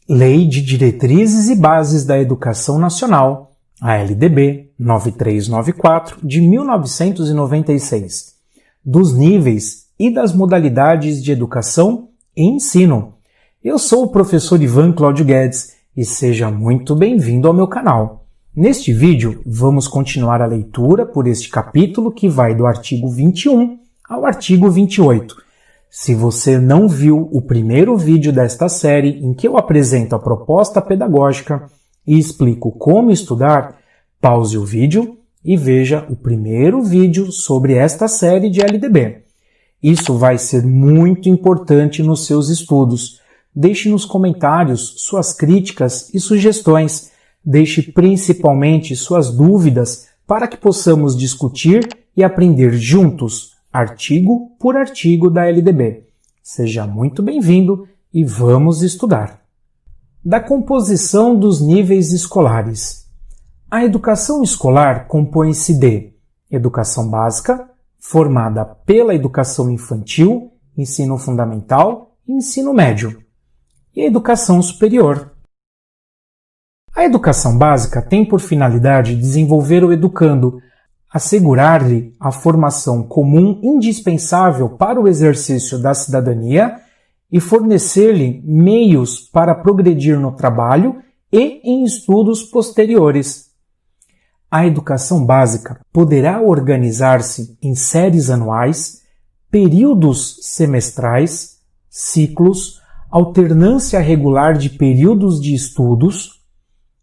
Lei de Diretrizes e Bases da Educação Nacional, a LDB 9394, de 1996, dos níveis e das modalidades de educação e ensino. Eu sou o professor Ivan Cláudio Guedes e seja muito bem-vindo ao meu canal. Neste vídeo, vamos continuar a leitura por este capítulo que vai do artigo 21 ao artigo 28. Se você não viu o primeiro vídeo desta série em que eu apresento a proposta pedagógica e explico como estudar, pause o vídeo e veja o primeiro vídeo sobre esta série de LDB. Isso vai ser muito importante nos seus estudos. Deixe nos comentários suas críticas e sugestões. Deixe principalmente suas dúvidas para que possamos discutir e aprender juntos, artigo por artigo da LDB. Seja muito bem-vindo e vamos estudar. Da composição dos níveis escolares. A educação escolar compõe-se de educação básica, formada pela educação infantil, ensino fundamental e ensino médio, e a educação superior. A educação básica tem por finalidade desenvolver o educando, assegurar-lhe a formação comum indispensável para o exercício da cidadania e fornecer-lhe meios para progredir no trabalho e em estudos posteriores. A educação básica poderá organizar-se em séries anuais, períodos semestrais, ciclos, alternância regular de períodos de estudos,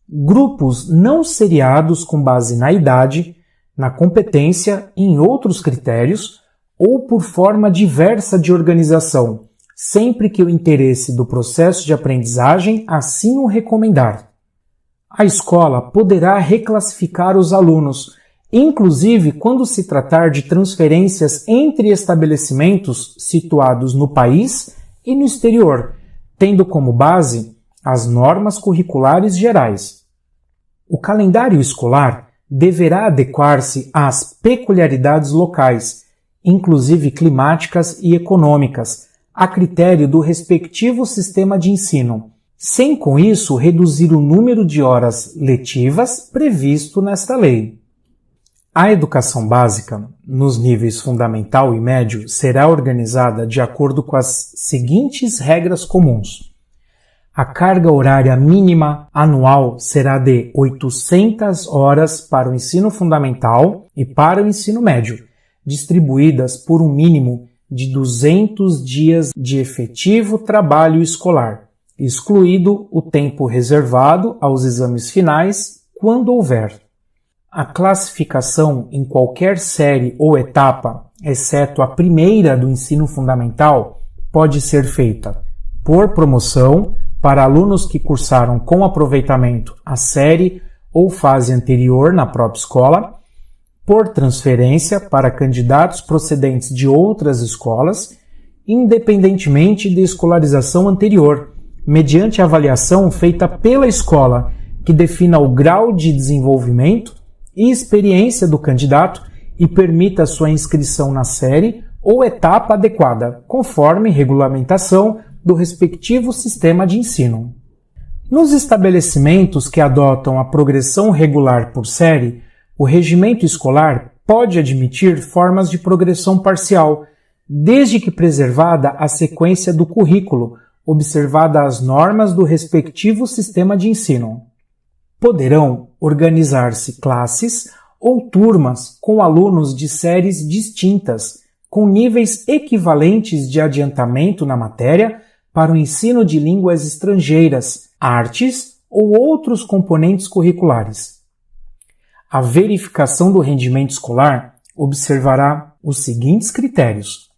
grupos não seriados com base na idade, na competência e em outros critérios, ou por forma diversa de organização, sempre que o interesse do processo de aprendizagem assim o recomendar. A escola poderá reclassificar os alunos, inclusive quando se tratar de transferências entre estabelecimentos situados no país e no exterior, tendo como base as normas curriculares gerais. O calendário escolar deverá adequar-se às peculiaridades locais, inclusive climáticas e econômicas, a critério do respectivo sistema de ensino, sem com isso reduzir o número de horas letivas previsto nesta lei. A educação básica, nos níveis fundamental e médio, será organizada de acordo com as seguintes regras comuns. A carga horária mínima anual será de 800 horas para o ensino fundamental e para o ensino médio, distribuídas por um mínimo de 200 dias de efetivo trabalho escolar, excluído o tempo reservado aos exames finais, quando houver. A classificação em qualquer série ou etapa, exceto a primeira do ensino fundamental, pode ser feita por promoção, para alunos que cursaram com aproveitamento a série ou fase anterior na própria escola, por transferência para candidatos procedentes de outras escolas, independentemente de escolarização anterior, mediante avaliação feita pela escola, que defina o grau de desenvolvimento e experiência do candidato e permita sua inscrição na série ou etapa adequada, conforme regulamentação do respectivo sistema de ensino. Nos estabelecimentos que adotam a progressão regular por série, o regimento escolar pode admitir formas de progressão parcial, desde que preservada a sequência do currículo, observada as normas do respectivo sistema de ensino. Poderão organizar-se classes ou turmas com alunos de séries distintas, com níveis equivalentes de adiantamento na matéria, para o ensino de línguas estrangeiras, artes ou outros componentes curriculares. A verificação do rendimento escolar observará os seguintes critérios: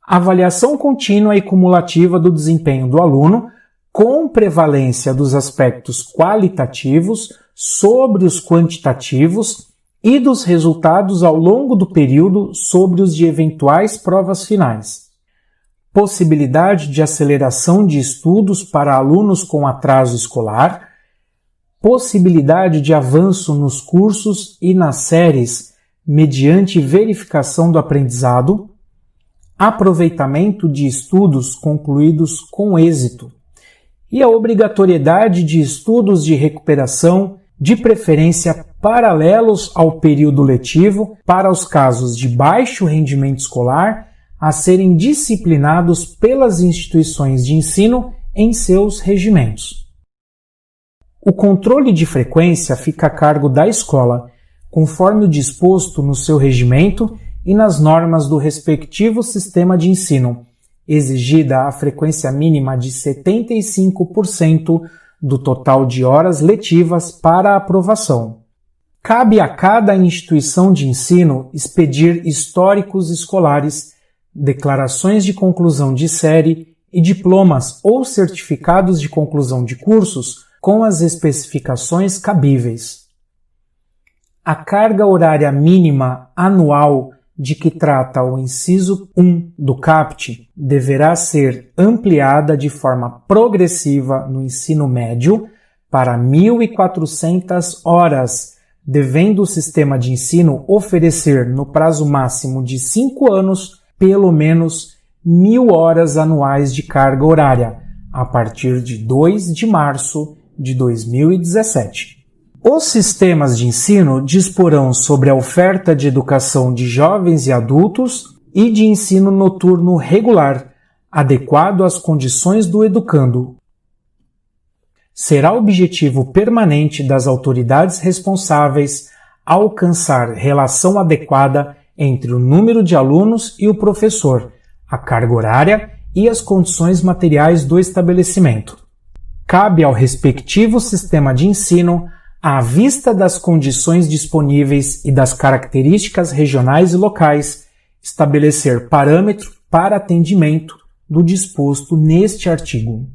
avaliação contínua e cumulativa do desempenho do aluno, com prevalência dos aspectos qualitativos sobre os quantitativos e dos resultados ao longo do período sobre os de eventuais provas finais. Possibilidade de aceleração de estudos para alunos com atraso escolar, possibilidade de avanço nos cursos e nas séries mediante verificação do aprendizado, aproveitamento de estudos concluídos com êxito e a obrigatoriedade de estudos de recuperação, de preferência paralelos ao período letivo, para os casos de baixo rendimento escolar, a serem disciplinados pelas instituições de ensino em seus regimentos. O controle de frequência fica a cargo da escola, conforme o disposto no seu regimento e nas normas do respectivo sistema de ensino, exigida a frequência mínima de 75% do total de horas letivas para aprovação. Cabe a cada instituição de ensino expedir históricos escolares, declarações de conclusão de série e diplomas ou certificados de conclusão de cursos com as especificações cabíveis. A carga horária mínima anual de que trata o inciso 1 do CAPT deverá ser ampliada de forma progressiva no ensino médio para 1.400 horas, devendo o sistema de ensino oferecer, no prazo máximo de 5 anos, pelo menos 1.000 horas anuais de carga horária, a partir de 2 de março de 2017. Os sistemas de ensino disporão sobre a oferta de educação de jovens e adultos e de ensino noturno regular, adequado às condições do educando. Será objetivo permanente das autoridades responsáveis alcançar relação adequada entre o número de alunos e o professor, a carga horária e as condições materiais do estabelecimento. Cabe ao respectivo sistema de ensino, à vista das condições disponíveis e das características regionais e locais, estabelecer parâmetro para atendimento do disposto neste artigo.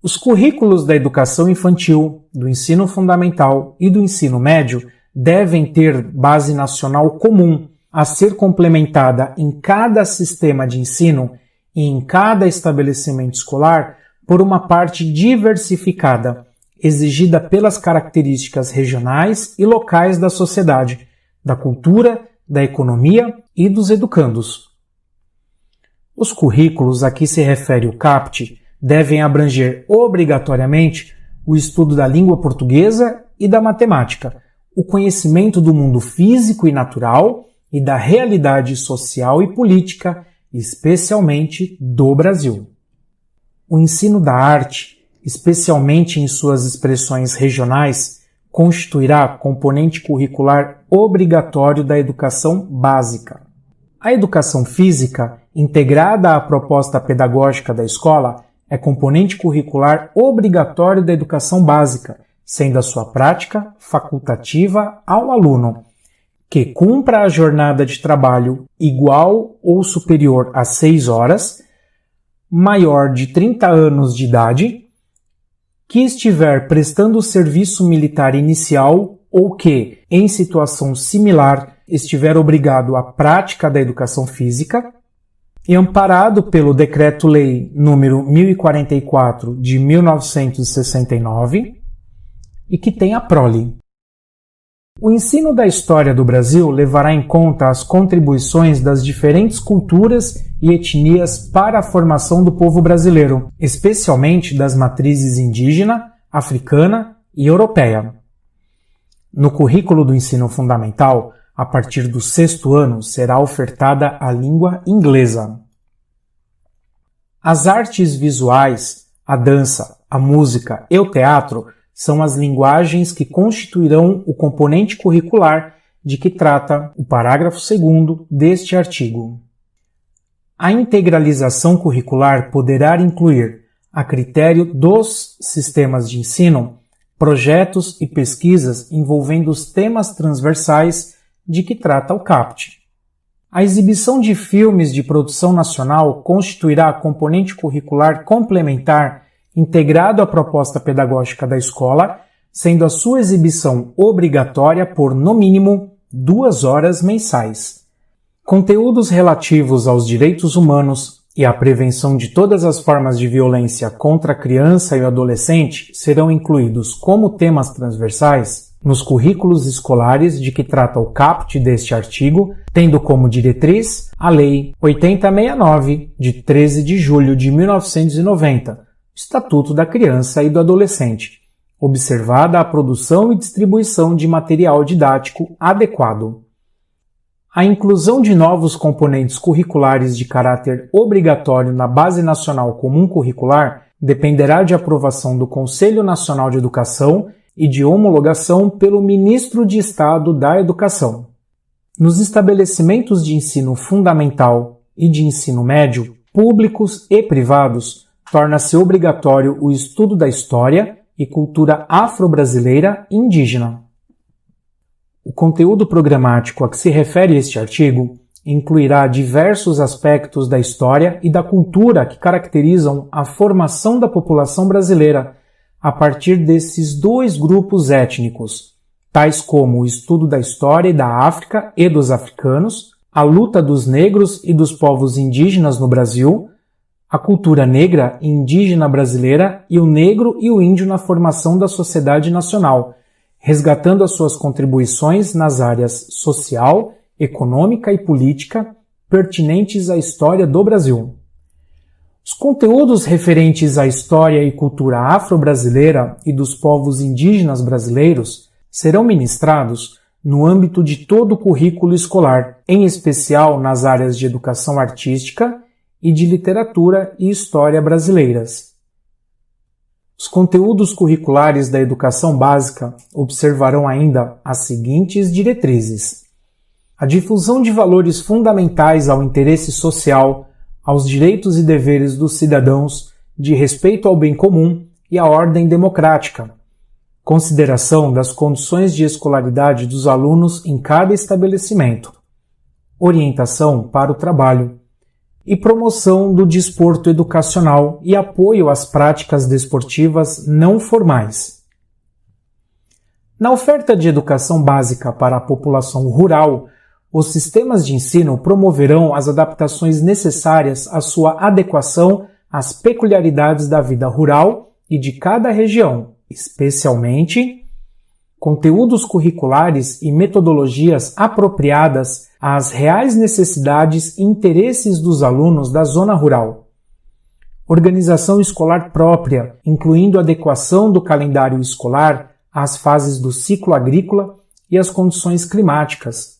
Os currículos da educação infantil, do ensino fundamental e do ensino médio devem ter base nacional comum, a ser complementada em cada sistema de ensino e em cada estabelecimento escolar por uma parte diversificada, exigida pelas características regionais e locais da sociedade, da cultura, da economia e dos educandos. Os currículos a que se refere o CAPT devem abranger obrigatoriamente o estudo da língua portuguesa e da matemática, o conhecimento do mundo físico e natural e da realidade social e política, especialmente do Brasil. O ensino da arte, especialmente em suas expressões regionais, constituirá componente curricular obrigatório da educação básica. A educação física, integrada à proposta pedagógica da escola, é componente curricular obrigatório da educação básica, sendo a sua prática facultativa ao aluno, que cumpra a jornada de trabalho igual ou superior a 6 horas, maior de 30 anos de idade, que estiver prestando serviço militar inicial ou que, em situação similar, estiver obrigado à prática da educação física, e amparado pelo Decreto-Lei nº 1044 de 1969, e que tenha prole. O ensino da história do Brasil levará em conta as contribuições das diferentes culturas e etnias para a formação do povo brasileiro, especialmente das matrizes indígena, africana e europeia. No currículo do ensino fundamental, a partir do 6º ano, será ofertada a língua inglesa. As artes visuais, a dança, a música e o teatro são as linguagens que constituirão o componente curricular de que trata o parágrafo 2º deste artigo. A integralização curricular poderá incluir, a critério dos sistemas de ensino, projetos e pesquisas envolvendo os temas transversais de que trata o CAPT. A exibição de filmes de produção nacional constituirá componente curricular complementar integrado à proposta pedagógica da escola, sendo a sua exibição obrigatória por, no mínimo, 2 horas mensais. Conteúdos relativos aos direitos humanos e à prevenção de todas as formas de violência contra a criança e o adolescente serão incluídos como temas transversais nos currículos escolares de que trata o CAPT deste artigo, tendo como diretriz a Lei 8069, de 13 de julho de 1990, Estatuto da Criança e do Adolescente, observada a produção e distribuição de material didático adequado. A inclusão de novos componentes curriculares de caráter obrigatório na Base Nacional Comum Curricular dependerá de aprovação do Conselho Nacional de Educação e de homologação pelo Ministro de Estado da Educação. Nos estabelecimentos de ensino fundamental e de ensino médio, públicos e privados, torna-se obrigatório o estudo da história e cultura afro-brasileira e indígena. O conteúdo programático a que se refere este artigo incluirá diversos aspectos da história e da cultura que caracterizam a formação da população brasileira a partir desses dois grupos étnicos, tais como o estudo da história da África e dos africanos, a luta dos negros e dos povos indígenas no Brasil, a cultura negra e indígena brasileira e o negro e o índio na formação da sociedade nacional, resgatando as suas contribuições nas áreas social, econômica e política pertinentes à história do Brasil. Os conteúdos referentes à história e cultura afro-brasileira e dos povos indígenas brasileiros serão ministrados no âmbito de todo o currículo escolar, em especial nas áreas de educação artística e de literatura e história brasileiras. Os conteúdos curriculares da educação básica observarão ainda as seguintes diretrizes: a difusão de valores fundamentais ao interesse social, aos direitos e deveres dos cidadãos, de respeito ao bem comum e à ordem democrática, consideração das condições de escolaridade dos alunos em cada estabelecimento, orientação para o trabalho, e promoção do desporto educacional e apoio às práticas desportivas não formais. Na oferta de educação básica para a população rural, os sistemas de ensino promoverão as adaptações necessárias à sua adequação às peculiaridades da vida rural e de cada região, especialmente conteúdos curriculares e metodologias apropriadas às reais necessidades e interesses dos alunos da zona rural. Organização escolar própria, incluindo adequação do calendário escolar às fases do ciclo agrícola e às condições climáticas.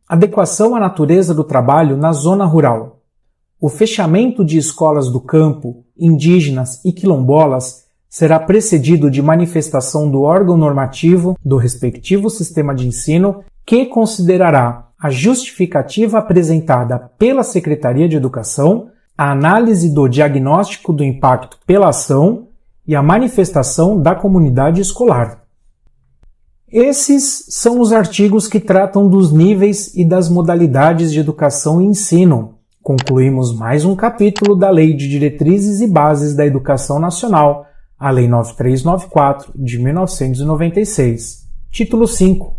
Adequação à natureza do trabalho na zona rural. O fechamento de escolas do campo, indígenas e quilombolas será precedido de manifestação do órgão normativo do respectivo sistema de ensino, que considerará a justificativa apresentada pela Secretaria de Educação, a análise do diagnóstico do impacto pela ação e a manifestação da comunidade escolar. Esses são os artigos que tratam dos níveis e das modalidades de educação e ensino. Concluímos mais um capítulo da Lei de Diretrizes e Bases da Educação Nacional, a Lei 9394, de 1996. Título 5.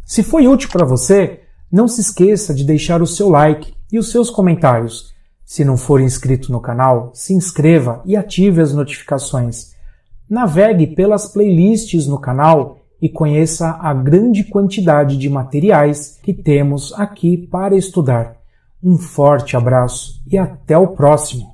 Se foi útil para você, não se esqueça de deixar o seu like e os seus comentários. Se não for inscrito no canal, se inscreva e ative as notificações. Navegue pelas playlists no canal e conheça a grande quantidade de materiais que temos aqui para estudar. Um forte abraço e até o próximo!